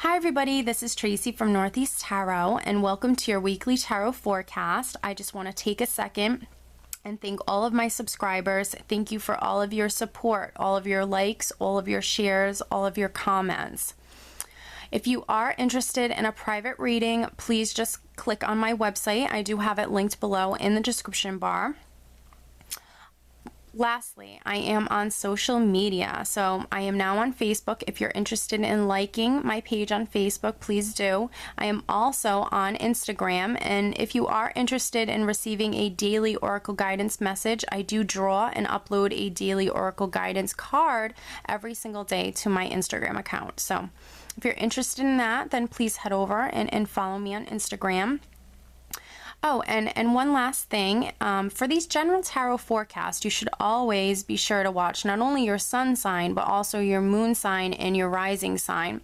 Hi everybody, this is Tracy from Northeast Tarot and welcome to your weekly tarot forecast. I just want to take a second and thank all of my subscribers. Thank you for all of your support, all of your likes, all of your shares, all of your comments. If you are interested in a private reading, please just click on my website. I do have it linked below in the description bar. Lastly, I am on social media, so I am now on Facebook. If you're interested in liking my page on Facebook, please do. I am also on Instagram, and if you are interested in receiving a daily Oracle guidance message, I do draw and upload a daily Oracle guidance card every single day to my Instagram account. So if you're interested in that, then please head over and follow me on Instagram. Oh, and one last thing, for these general tarot forecasts, you should always be sure to watch not only your sun sign, but also your moon sign and your rising sign.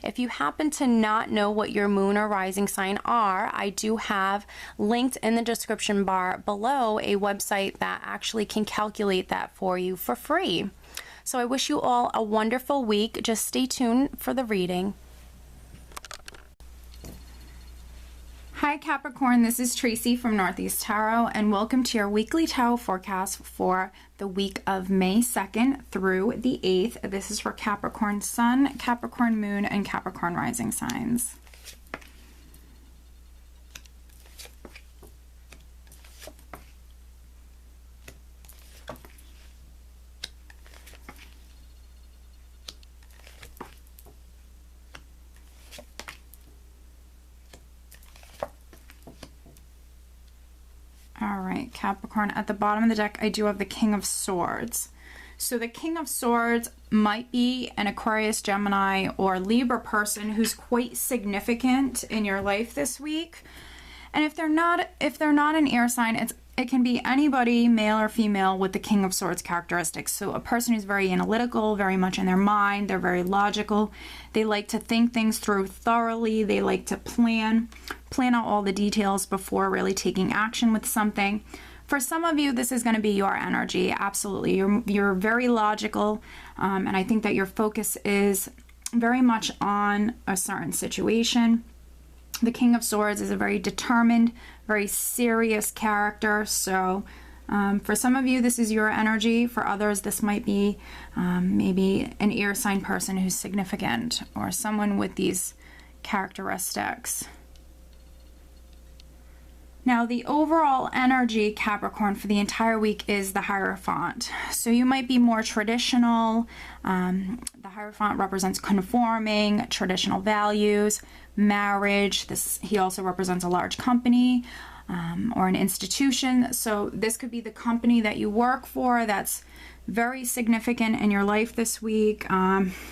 If you happen to not know what your moon or rising sign are, I do have linked in the description bar below a website that actually can calculate that for you for free. So I wish you all a wonderful week. Just stay tuned for the reading. Hi Capricorn, this is Tracy from Northeast Tarot and welcome to your weekly tarot forecast for the week of May 2nd through the 8th. This is for Capricorn Sun, Capricorn Moon, and Capricorn Rising signs. All right, Capricorn, at the bottom of the deck, I do have the King of Swords. So the King of Swords might be an Aquarius, Gemini, or Libra person who's quite significant in your life this week. And if they're not an air sign, it can be anybody, male or female, with the King of Swords characteristics. So a person who's very analytical, very much in their mind, they're very logical. They like to think things through thoroughly. They like to plan out all the details before really taking action with something. For some of you, this is going to be your energy. Absolutely. You're very logical, and I think that your focus is very much on a certain situation. The King of Swords is a very determined, very serious character. So for some of you, this is your energy. For others, this might be maybe an air sign person who's significant or someone with these characteristics. Now, the overall energy, Capricorn, for the entire week is the Hierophant. So you might be more traditional. The Hierophant represents conforming, traditional values, marriage. He also represents a large company or an institution. So this could be the company that you work for that's very significant in your life this week.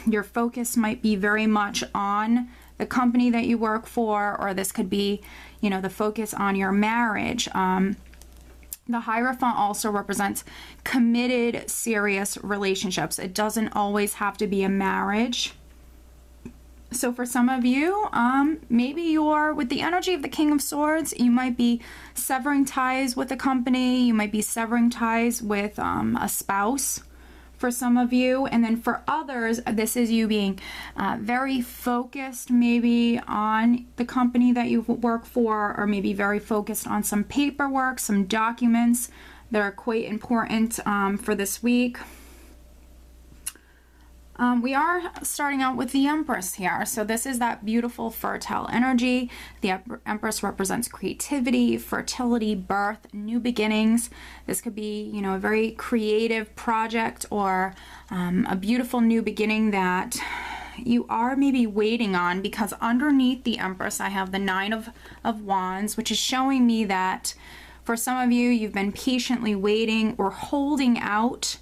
Your focus might be very much on the company that you work for, or this could be, you know, the focus on your marriage. The Hierophant also represents committed, serious relationships. It doesn't always have to be a marriage. So for some of you, maybe you're with the energy of the King of Swords, you might be severing ties with a company, you might be severing ties with a spouse for some of you. And then for others, this is you being very focused maybe on the company that you work for, or maybe very focused on some paperwork, some documents that are quite important for this week. We are starting out with the Empress here. So this is that beautiful fertile energy. The Empress represents creativity, fertility, birth, new beginnings. This could be, you know, a very creative project or a beautiful new beginning that you are maybe waiting on, because underneath the Empress, I have the Nine of Wands, which is showing me that for some of you, you've been patiently waiting or holding out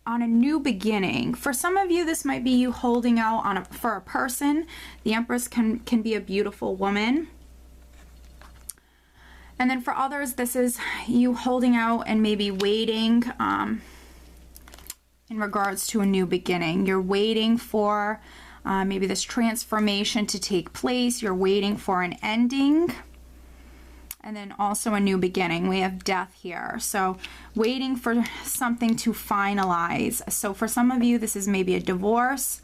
on a new beginning. For some of you, this might be you holding out for a person. The Empress can be a beautiful woman. And then for others, this is you holding out and maybe waiting in regards to a new beginning. You're waiting for maybe this transformation to take place. You're waiting for an ending. And then also a new beginning. We have death here. So waiting for something to finalize. So for some of you, this is maybe a divorce.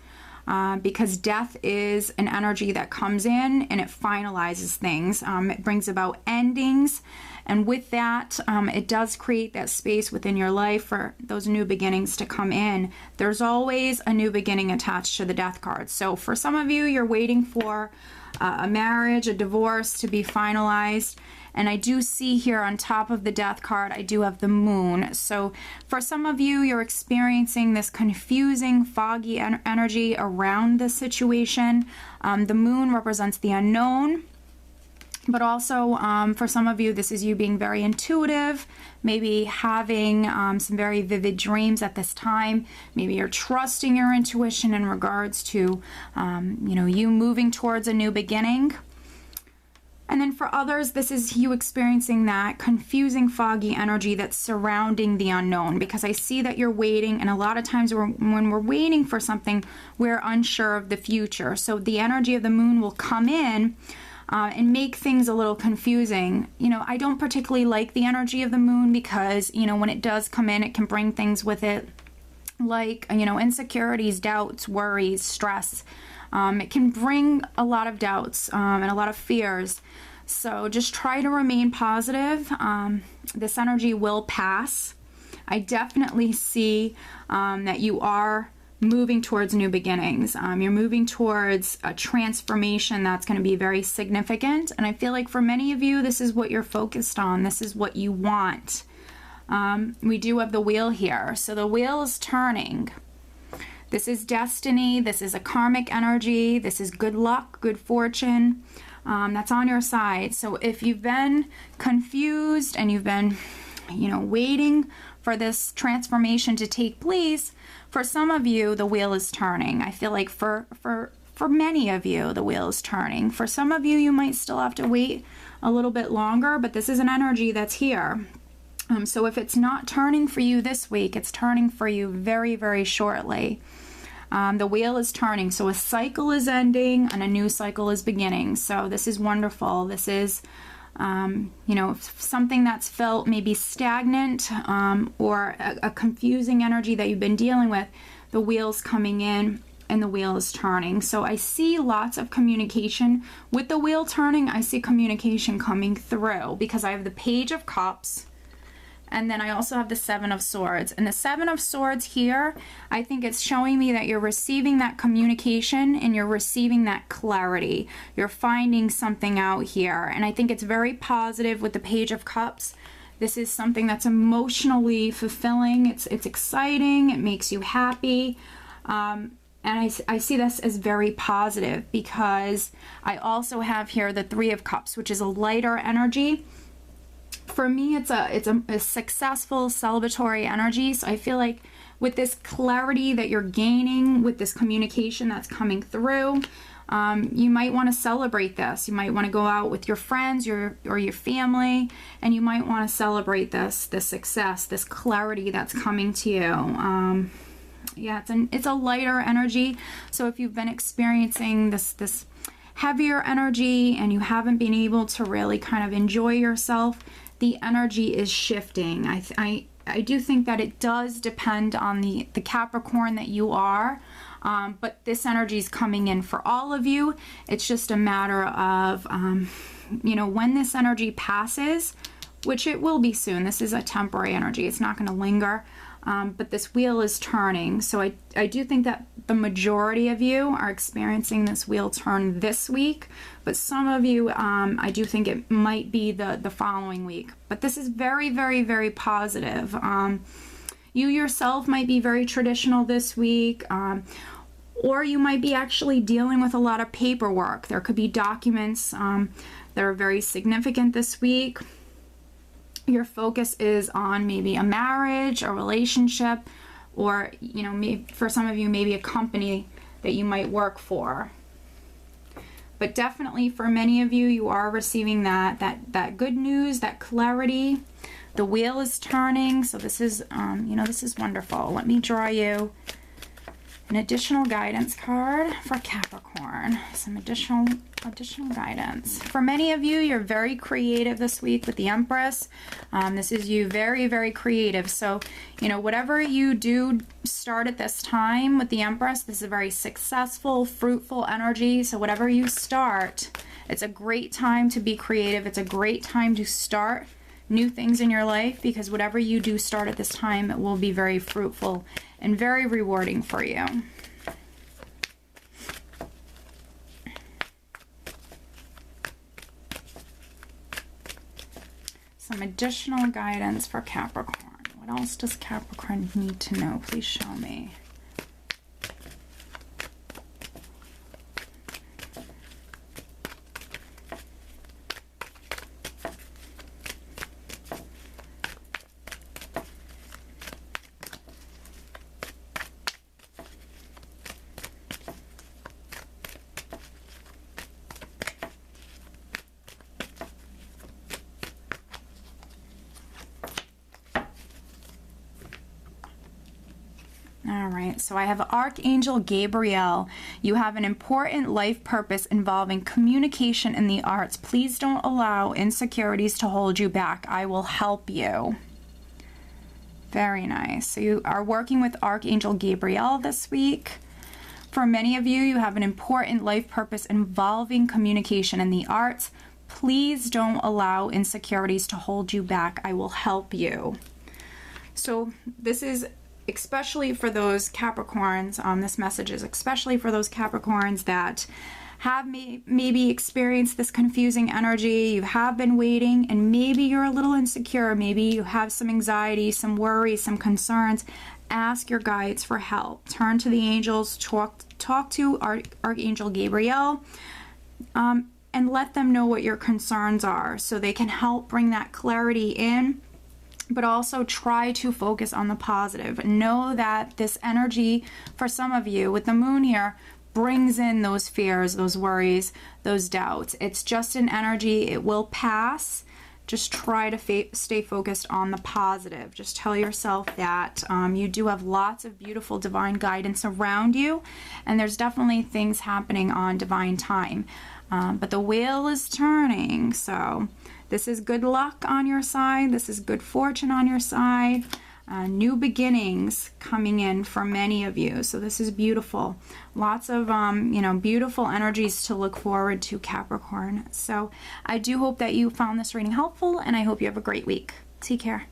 because death is an energy that comes in and it finalizes things. It brings about endings. And with that, it does create that space within your life for those new beginnings to come in. There's always a new beginning attached to the death card. So for some of you, you're waiting for a marriage, a divorce to be finalized. And I do see here on top of the death card, I do have the moon. So for some of you, you're experiencing this confusing, foggy energy around this situation. The moon represents the unknown. But also, for some of you, this is you being very intuitive, maybe having some very vivid dreams at this time. Maybe you're trusting your intuition in regards to, you moving towards a new beginning. And then for others, this is you experiencing that confusing, foggy energy that's surrounding the unknown, because I see that you're waiting, and a lot of times when we're waiting for something, we're unsure of the future. So the energy of the moon will come in and make things a little confusing. I don't particularly like the energy of the moon because, when it does come in, it can bring things with it like, insecurities, doubts, worries, stress. It can bring a lot of doubts and a lot of fears. So just try to remain positive. This energy will pass. I definitely see that you are moving towards new beginnings. You're moving towards a transformation that's going to be very significant. And I feel like for many of you, this is what you're focused on. This is what you want. We do have the wheel here. So the wheel is turning. This is destiny. This is a karmic energy. This is good luck, good fortune. That's on your side. So if you've been confused and you've been, waiting for this transformation to take place, for some of you, the wheel is turning. I feel like for many of you, the wheel is turning. For some of you, you might still have to wait a little bit longer, but this is an energy that's here. So if it's not turning for you this week, it's turning for you very, very shortly. The wheel is turning. So a cycle is ending and a new cycle is beginning. So this is wonderful. This is, something that's felt maybe stagnant or a confusing energy that you've been dealing with. The wheel's coming in and the wheel is turning. So I see lots of communication. With the wheel turning, I see communication coming through because I have the Page of Cups. And then I also have the Seven of Swords. And the Seven of Swords here, I think it's showing me that you're receiving that communication and you're receiving that clarity. You're finding something out here. And I think it's very positive with the Page of Cups. This is something that's emotionally fulfilling. It's exciting. It makes you happy. And I see this as very positive because I also have here the Three of Cups, which is a lighter energy. For me, it's a successful celebratory energy. So I feel like with this clarity that you're gaining, with this communication that's coming through, you might want to celebrate this. You might want to go out with your friends or your family, and you might want to celebrate this success, this clarity that's coming to you. Yeah, it's a lighter energy. So if you've been experiencing this heavier energy and you haven't been able to really kind of enjoy yourself, the energy is shifting. I do think that it does depend on the Capricorn that you are, but this energy is coming in for all of you. It's just a matter of, when this energy passes, which it will be soon. This is a temporary energy. It's not going to linger. But this wheel is turning. So I do think that the majority of you are experiencing this wheel turn this week, but some of you, I do think it might be the following week. But this is very, very, very positive. You yourself might be very traditional this week, or you might be actually dealing with a lot of paperwork. There could be documents that are very significant this week. Your focus is on maybe a marriage, a relationship, or, maybe for some of you, maybe a company that you might work for. But definitely for many of you, you are receiving that good news, that clarity. The wheel is turning. So this is, this is wonderful. Let me draw you An additional guidance card for Capricorn. Some additional guidance. For many of you, you're very creative this week with the Empress. This is you very, very creative. So, you know, whatever you do start at this time with the Empress, this is a very successful, fruitful energy. So whatever you start, it's a great time to be creative. It's a great time to start new things in your life, because whatever you do start at this time, it will be very fruitful and very rewarding for you. Some additional guidance for Capricorn. What else does Capricorn need to know? Please show me. All right, so I have Archangel Gabriel. You have an important life purpose involving communication in the arts. Please don't allow insecurities to hold you back. I will help you. Very nice. So you are working with Archangel Gabriel this week. For many of you, you have an important life purpose involving communication in the arts. Please don't allow insecurities to hold you back. I will help you. So this is especially for those Capricorns, this message is especially for those Capricorns that have maybe experienced this confusing energy. You have been waiting, and maybe you're a little insecure. Maybe you have some anxiety, some worry, some concerns. Ask your guides for help. Turn to the angels, talk to Archangel Gabriel, and let them know what your concerns are so they can help bring that clarity in. But also try to focus on the positive. Know that this energy, for some of you with the moon here, brings in those fears, those worries, those doubts. It's just an energy. It will pass. Just try to stay focused on the positive. Just tell yourself that you do have lots of beautiful divine guidance around you, and there's definitely things happening on divine time. But the wheel is turning, so this is good luck on your side. This is good fortune on your side. New beginnings coming in for many of you. So this is beautiful. Lots of, beautiful energies to look forward to, Capricorn. So I do hope that you found this reading helpful, and I hope you have a great week. Take care.